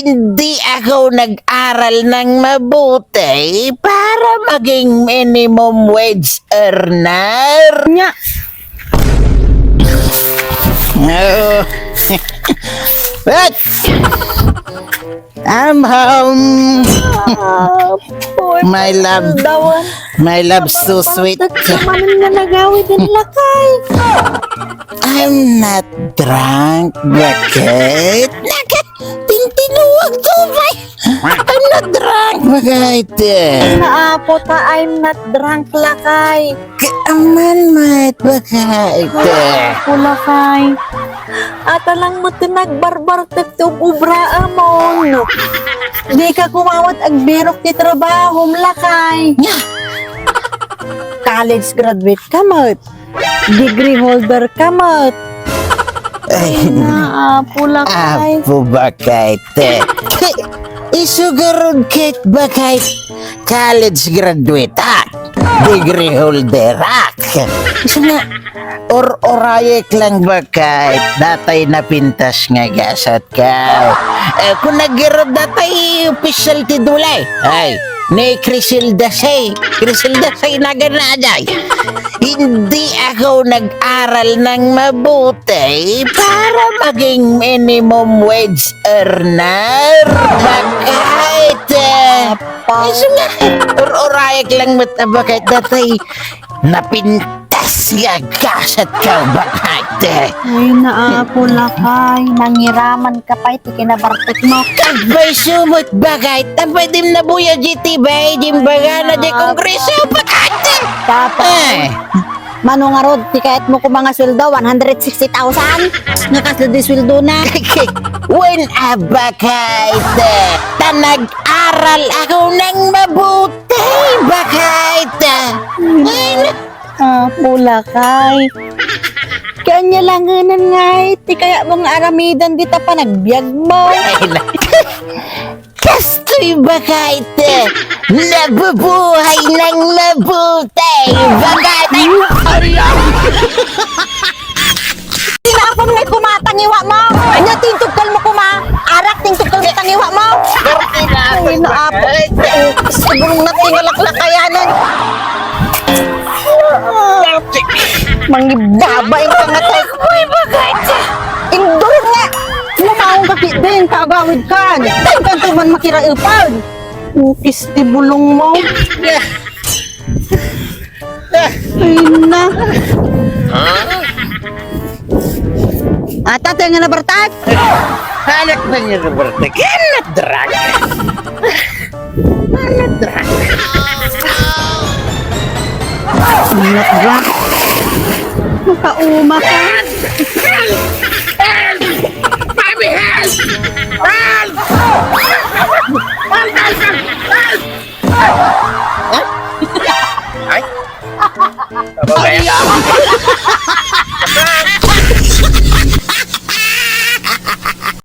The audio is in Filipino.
hindi ako nag-aral ng mabuti para maging minimum wage earner. Nya. No. But I'm home. My love. My love so sweet. Manin nga nagawid ang lakay. I'm not drunk. Bakit? Tintinuwag to ba? I'm not drunk. Bakit? Naapo ta, I'm not drunk lakay. Kaaman, mate. Bakit? Ako lakay. Ata lang mo tinagbarbar tatong ubra amon. Di ka kumawat ag birok ti trabaho lakay. College graduate ka mat. Degree holder ka mat. Ay, Naapo lakay. apo bakit? Isugarod kit bakit? College graduate ak. Degree holder ak. Isu nga, orayek lang bakit? Datay napintas nga gasat ka. Kung nagirod datay official ti dulay. Ay, ni Crisilda say na ganajay. Hindi ako nag-aral ng mabuti para maging minimum wage earner. Bakit? Iso nga, orayek lang bakit datay napintas nga gasat ka. Bakit? Ay, naapo lakay. Nangiraman ka pa, iti kinabartek mo. Kagbay sumot bakit? Ang pwede na buya GT ba? Jimbaga na di kongreso. Bakit? Tapos, manungarod, tikayat mo ko mga sweldo, 160,000. Nakasla di sweldo na. When bakit? Tanag-aral ako ng mabuti. Bakit? Pula kay. Kanya lang nga, tikaya mong aramidan dita pa nagbiag mo. Kastoy bakit? Nabubuhay ng mabuti. Bakit? Tinapon mo kumatangiwa mo. Anya tingtugkal mo kuma. Arak tingtugkal mo tangiwa mo. Ay, naapo. Sigurong natingalak kayanan. Manggibaba yung pangatay ko. Uy, bakit? Indol nga. Lumaong kakit din, kaagawid ka. Tangkan to man makiraipan. Ukis ti bulong mo. Ay na. Ata tayo nga nabartat. Anak na niya, Roberto. Kaya drag. Drag. Anak ba? Makauma ka. Help! Mami, help! Help! Help! Ay? Ay?